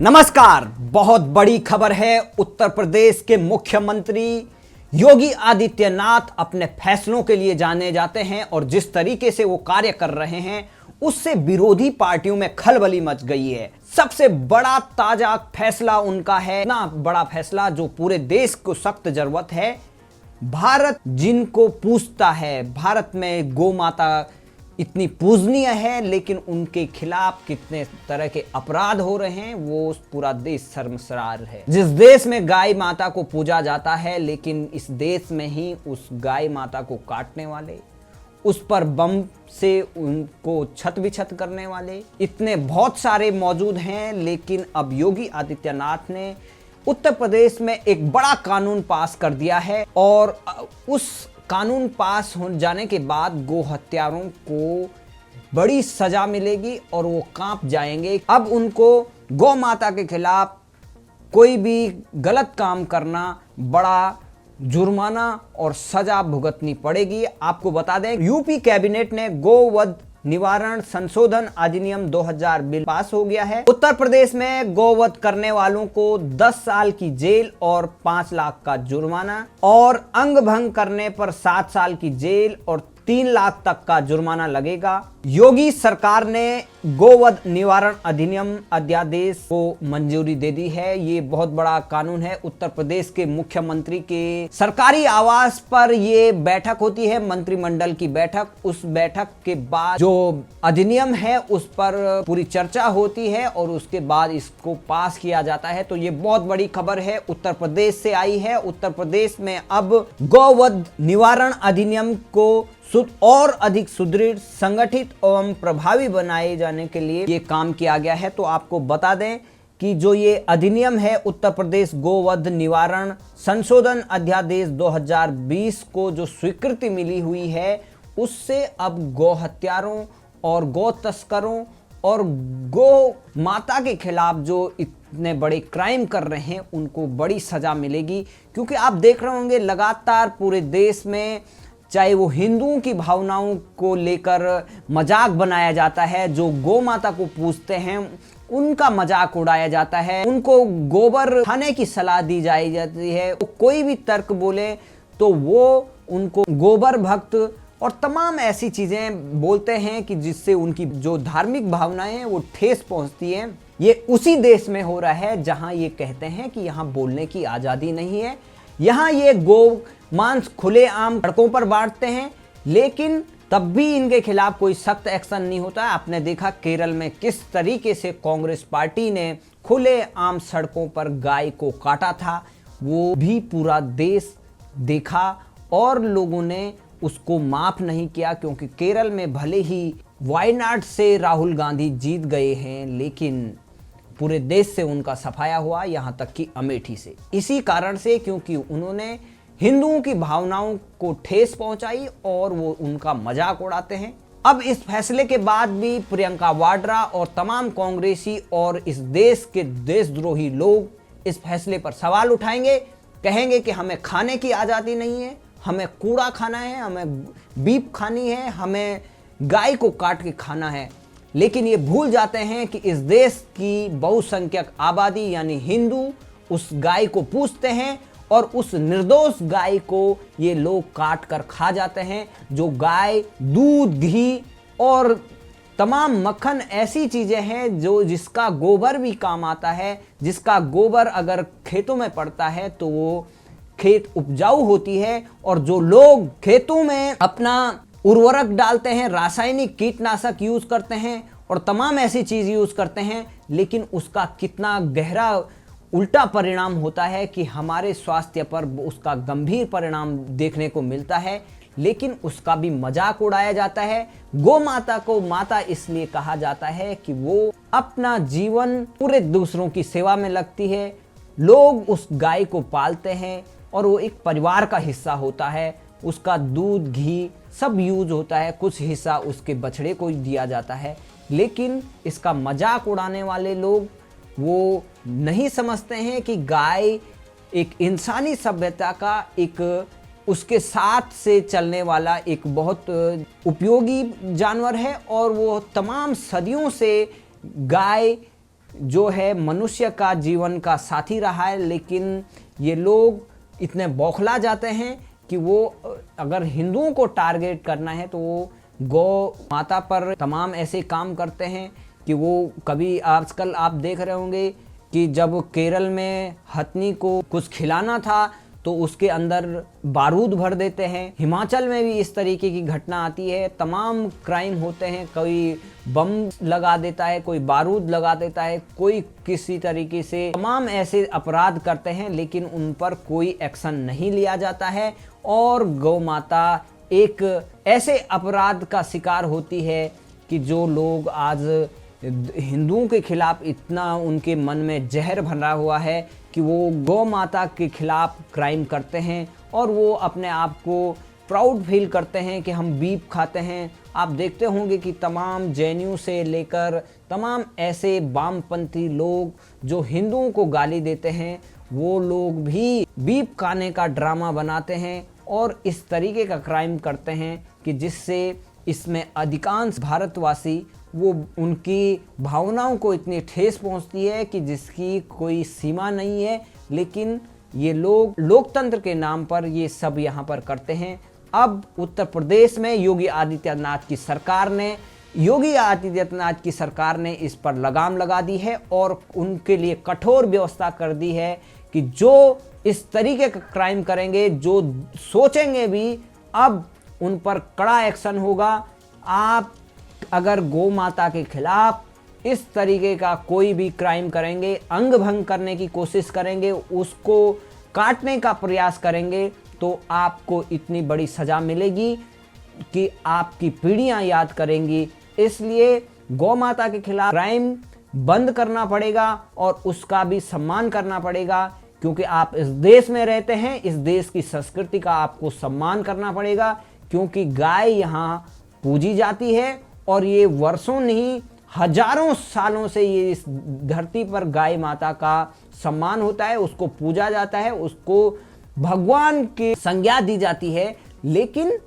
नमस्कार। बहुत बड़ी खबर है। उत्तर प्रदेश के मुख्यमंत्री योगी आदित्यनाथ अपने फैसलों के लिए जाने जाते हैं और जिस तरीके से वो कार्य कर रहे हैं उससे विरोधी पार्टियों में खलबली मच गई है। सबसे बड़ा ताजा फैसला उनका है, ना बड़ा फैसला जो पूरे देश को सख्त जरूरत है। भारत जिनको पूजता है, भारत में गौ माता इतनी पूजनीय है, लेकिन उनके खिलाफ कितने तरह के अपराध हो रहे हैं वो पूरा देश शर्मसार है। जिस देश में गाय माता को पूजा जाता है, लेकिन इस देश में ही उस गाय माता को काटने वाले, उस पर बम से उनको छत बिछत करने वाले इतने बहुत सारे मौजूद हैं। लेकिन अब योगी आदित्यनाथ ने उत्तर प्रदेश में एक बड़ा कानून पास कर दिया है और उस कानून पास हो जाने के बाद गो हत्यारों को बड़ी सजा मिलेगी और वो कांप जाएंगे। अब उनको गौ माता के खिलाफ कोई भी गलत काम करना बड़ा जुर्माना और सजा भुगतनी पड़ेगी। आपको बता दें, यूपी कैबिनेट ने गोवध निवारण संशोधन अधिनियम 2000 बिल पास हो गया है। उत्तर प्रदेश में गोवध करने वालों को 10 साल की जेल और 5 लाख का जुर्माना और अंग भंग करने पर 7 साल की जेल और 3 लाख तक का जुर्माना लगेगा। योगी सरकार ने गोवध निवारण अधिनियम अध्यादेश को मंजूरी दे दी है। ये बहुत बड़ा कानून है। उत्तर प्रदेश के मुख्यमंत्री के सरकारी आवास पर ये बैठक होती है, मंत्रिमंडल की बैठक। उस बैठक के बाद जो अधिनियम है उस पर पूरी चर्चा होती है और उसके बाद इसको पास किया जाता है। तो ये बहुत बड़ी खबर है, उत्तर प्रदेश से आई है। उत्तर प्रदेश में अब गोवध निवारण अधिनियम को और अधिक सुदृढ़, संगठित एवं प्रभावी बनाए जाने के लिए ये काम किया गया है। तो आपको बता दें कि जो ये अधिनियम है, उत्तर प्रदेश गोवध निवारण संशोधन अध्यादेश 2020 को जो स्वीकृति मिली हुई है, उससे अब गौ हत्यारों और गौ तस्करों और गौ माता के खिलाफ जो इतने बड़े क्राइम कर रहे हैं उनको बड़ी सजा मिलेगी। क्योंकि आप देख रहे होंगे लगातार पूरे देश में चाहे वो हिंदुओं की भावनाओं को लेकर मजाक बनाया जाता है, जो गौ माता को पूजते हैं उनका मजाक उड़ाया जाता है, उनको गोबर खाने की सलाह दी जाती है। वो कोई भी तर्क बोले तो वो उनको गोबर भक्त और तमाम ऐसी चीजें बोलते हैं कि जिससे उनकी जो धार्मिक भावनाएं हैं वो ठेस पहुंचती हैं। ये उसी देश में हो रहा है जहां ये कहते हैं कि यहाँ बोलने की आज़ादी नहीं है। यहाँ ये गौ मांस खुलेआम सड़कों पर बांटते हैं, लेकिन तब भी इनके खिलाफ कोई सख्त एक्शन नहीं होता। आपने देखा केरल में किस तरीके से कांग्रेस पार्टी ने खुलेआम सड़कों पर गाय को काटा था, वो भी पूरा देश देखा और लोगों ने उसको माफ नहीं किया। क्योंकि केरल में भले ही वायनाड से राहुल गांधी जीत गए हैं, लेकिन पूरे देश से उनका सफाया हुआ, यहां तक कि अमेठी से। इसी कारण से, क्योंकि उन्होंने हिंदुओं की भावनाओं को ठेस पहुंचाई और वो उनका मजाक उड़ाते हैं। अब इस फैसले के बाद भी प्रियंका वाड्रा और तमाम कांग्रेसी और इस देश के देशद्रोही लोग इस फैसले पर सवाल उठाएंगे, कहेंगे कि हमें खाने की आज़ादी नहीं है, हमें कूड़ा खाना है, हमें बीफ खानी है, हमें गाय को काट के खाना है। लेकिन ये भूल जाते हैं कि इस देश की बहुसंख्यक आबादी यानी हिंदू उस गाय को पूजते हैं और उस निर्दोष गाय को ये लोग काट कर खा जाते हैं। जो गाय दूध, घी और तमाम मक्खन ऐसी चीजें हैं जो जिसका गोबर भी काम आता है, जिसका गोबर अगर खेतों में पड़ता है तो वो खेत उपजाऊ होती है। और जो लोग खेतों में अपना उर्वरक डालते हैं, रासायनिक कीटनाशक यूज करते हैं और तमाम ऐसी चीज यूज करते हैं, लेकिन उसका कितना गहरा उल्टा परिणाम होता है कि हमारे स्वास्थ्य पर उसका गंभीर परिणाम देखने को मिलता है। लेकिन उसका भी मजाक उड़ाया जाता है। गौ माता को माता इसलिए कहा जाता है कि वो अपना जीवन पूरे दूसरों की सेवा में लगती है। लोग उस गाय को पालते हैं और वो एक परिवार का हिस्सा होता है। उसका दूध, घी सब यूज होता है, कुछ हिस्सा उसके बछड़े को दिया जाता है। लेकिन इसका मजाक उड़ाने वाले लोग वो नहीं समझते हैं कि गाय एक इंसानी सभ्यता का एक उसके साथ से चलने वाला एक बहुत उपयोगी जानवर है और वो तमाम सदियों से गाय जो है मनुष्य का जीवन का साथी रहा है, लेकिन ये लोग इतने बौखला जाते हैं कि वो अगर हिंदुओं को टारगेट करना है तो वो गौ माता पर तमाम ऐसे काम करते हैं कि वो कभी आजकल आप देख रहे होंगे कि जब केरल में हथनी को कुछ खिलाना था तो उसके अंदर बारूद भर देते हैं। हिमाचल में भी इस तरीके की घटना आती है, तमाम क्राइम होते हैं, कोई बम लगा देता है, कोई बारूद लगा देता है, कोई किसी तरीके से तमाम ऐसे अपराध करते हैं, लेकिन उन पर कोई एक्शन नहीं लिया जाता है। और गौ माता एक ऐसे अपराध का शिकार होती है कि जो लोग आज हिंदुओं के खिलाफ इतना उनके मन में जहर भरा हुआ है कि वो गौ माता के खिलाफ क्राइम करते हैं और वो अपने आप को प्राउड फील करते हैं कि हम बीफ खाते हैं। आप देखते होंगे कि तमाम जैनियों से लेकर तमाम ऐसे वामपंथी लोग जो हिंदुओं को गाली देते हैं, वो लोग भी बीफ खाने का ड्रामा बनाते हैं और इस तरीके का क्राइम करते हैं कि जिससे इसमें अधिकांश भारतवासी वो उनकी भावनाओं को इतनी ठेस पहुंचती है कि जिसकी कोई सीमा नहीं है। लेकिन ये लोग लोकतंत्र के नाम पर ये सब यहाँ पर करते हैं। अब उत्तर प्रदेश में योगी आदित्यनाथ की सरकार ने इस पर लगाम लगा दी है और उनके लिए कठोर व्यवस्था कर दी है कि जो इस तरीके का क्राइम करेंगे, जो सोचेंगे भी, अब उन पर कड़ा एक्शन होगा। आप अगर गौ माता के खिलाफ इस तरीके का कोई भी क्राइम करेंगे, अंग भंग करने की कोशिश करेंगे, उसको काटने का प्रयास करेंगे, तो आपको इतनी बड़ी सजा मिलेगी कि आपकी पीढ़ियां याद करेंगी। इसलिए गौ माता के खिलाफ क्राइम बंद करना पड़ेगा और उसका भी सम्मान करना पड़ेगा, क्योंकि आप इस देश में रहते हैं, इस देश की संस्कृति का आपको सम्मान करना पड़ेगा, क्योंकि गाय यहाँ पूजी जाती है और ये वर्षों नहीं हजारों सालों से ये इस धरती पर गाय माता का सम्मान होता है, उसको पूजा जाता है, उसको भगवान की संज्ञा दी जाती है। लेकिन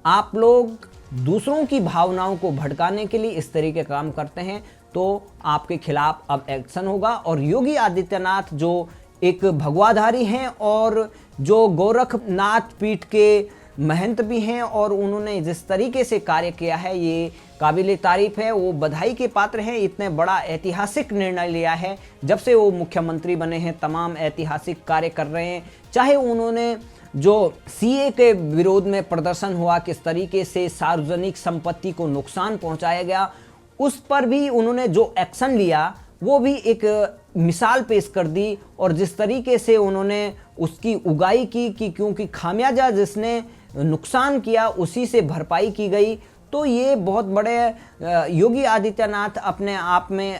आप लोग दूसरों की भावनाओं को भड़काने के लिए इस तरीके काम करते हैं, तो आपके खिलाफ अब एक्शन होगा। और योगी आदित्यनाथ जो एक भगवाधारी हैं और जो गोरखनाथ पीठ के महंत भी हैं और उन्होंने जिस तरीके से कार्य किया है ये काबिले तारीफ है, वो बधाई के पात्र हैं। इतने बड़ा ऐतिहासिक निर्णय लिया है, जब से वो मुख्यमंत्री बने हैं तमाम ऐतिहासिक कार्य कर रहे हैं। चाहे उन्होंने जो सीए के विरोध में प्रदर्शन हुआ, किस तरीके से सार्वजनिक संपत्ति को नुकसान पहुंचाया गया, उस पर भी उन्होंने जो एक्शन लिया वो भी एक मिसाल पेश कर दी। और जिस तरीके से उन्होंने उसकी उगाई की कि क्योंकि खामियाजा जिसने नुकसान किया उसी से भरपाई की गई, तो ये बहुत बड़े योगी आदित्यनाथ अपने आप में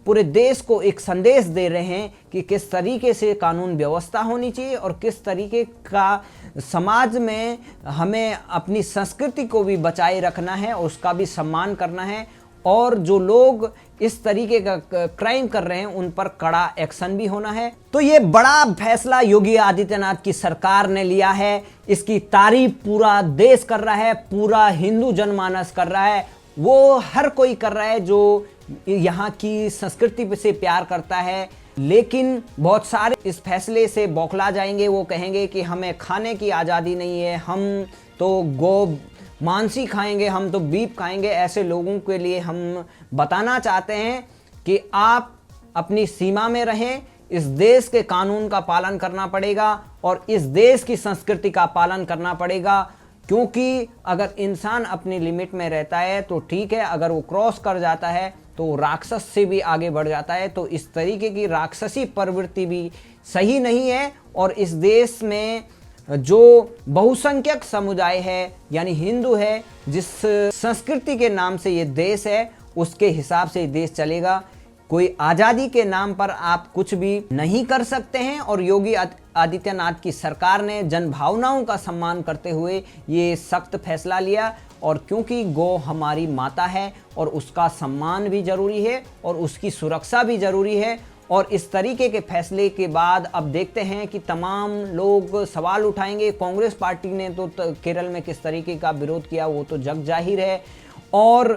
पूरे देश को एक संदेश दे रहे हैं कि किस तरीके से कानून व्यवस्था होनी चाहिए और किस तरीके का समाज में हमें अपनी संस्कृति को भी बचाए रखना है, उसका भी सम्मान करना है। और जो लोग इस तरीके का क्राइम कर रहे हैं उन पर कड़ा एक्शन भी होना है। तो ये बड़ा फैसला योगी आदित्यनाथ की सरकार ने लिया है, इसकी तारीफ पूरा देश कर रहा है, पूरा हिंदू जनमानस कर रहा है, वो हर कोई कर रहा है जो यहाँ की संस्कृति से प्यार करता है। लेकिन बहुत सारे इस फैसले से बौखला जाएंगे, वो कहेंगे कि हमें खाने की आज़ादी नहीं है, हम तो गौ मांसी खाएंगे, हम तो बीफ खाएंगे। ऐसे लोगों के लिए हम बताना चाहते हैं कि आप अपनी सीमा में रहें, इस देश के कानून का पालन करना पड़ेगा और इस देश की संस्कृति का पालन करना पड़ेगा। क्योंकि अगर इंसान अपनी लिमिट में रहता है तो ठीक है, अगर वो क्रॉस कर जाता है तो राक्षस से भी आगे बढ़ जाता है। तो इस तरीके की राक्षसी प्रवृत्ति भी सही नहीं है। और इस देश में जो बहुसंख्यक समुदाय है यानी हिंदू है, जिस संस्कृति के नाम से ये देश है उसके हिसाब से देश चलेगा। कोई आज़ादी के नाम पर आप कुछ भी नहीं कर सकते हैं। और योगी आदित्यनाथ की सरकार ने जन भावनाओं का सम्मान करते हुए ये सख्त फैसला लिया। और क्योंकि गौ हमारी माता है और उसका सम्मान भी जरूरी है और उसकी सुरक्षा भी जरूरी है। और इस तरीके के फैसले के बाद अब देखते हैं कि तमाम लोग सवाल उठाएंगे। कांग्रेस पार्टी ने तो केरल में किस तरीके का विरोध किया वो तो जग जाहिर है। और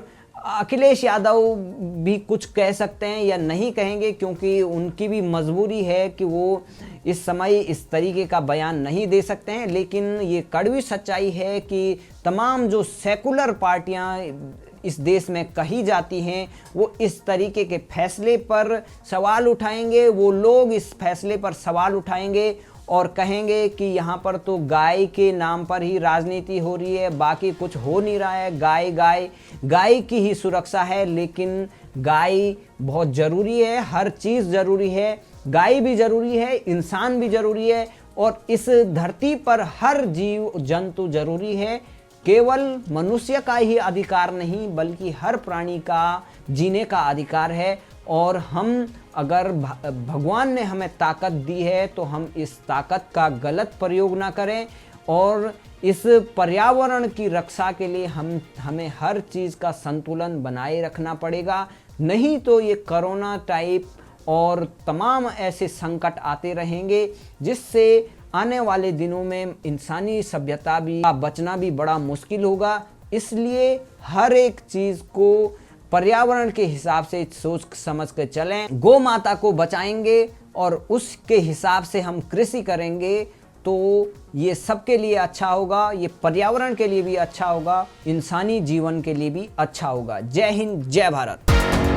अखिलेश यादव भी कुछ कह सकते हैं या नहीं कहेंगे, क्योंकि उनकी भी मजबूरी है कि वो इस समय इस तरीके का बयान नहीं दे सकते हैं। लेकिन ये कड़वी सच्चाई है कि तमाम जो सेकुलर पार्टियां इस देश में कही जाती हैं वो इस तरीके के फैसले पर सवाल उठाएंगे। वो लोग इस फैसले पर सवाल उठाएंगे और कहेंगे कि यहाँ पर तो गाय के नाम पर ही राजनीति हो रही है, बाकी कुछ हो नहीं रहा है। गाय गाय गाय की ही सुरक्षा है, लेकिन गाय बहुत ज़रूरी है, हर चीज़ ज़रूरी है। गाय भी ज़रूरी है, इंसान भी ज़रूरी है, और इस धरती पर हर जीव जंतु ज़रूरी है। केवल मनुष्य का ही अधिकार नहीं, बल्कि हर प्राणी का जीने का अधिकार है। और हम अगर भगवान ने हमें ताकत दी है तो हम इस ताकत का गलत प्रयोग ना करें, और इस पर्यावरण की रक्षा के लिए हमें हर चीज़ का संतुलन बनाए रखना पड़ेगा। नहीं तो ये कोरोना टाइप और तमाम ऐसे संकट आते रहेंगे, जिससे आने वाले दिनों में इंसानी सभ्यता भी बचना भी बड़ा मुश्किल होगा। इसलिए हर एक चीज़ को पर्यावरण के हिसाब से सोच समझ कर चलें। गौ माता को बचाएंगे और उसके हिसाब से हम कृषि करेंगे तो ये सबके लिए अच्छा होगा, ये पर्यावरण के लिए भी अच्छा होगा, इंसानी जीवन के लिए भी अच्छा होगा। जय हिंद, जय भारत।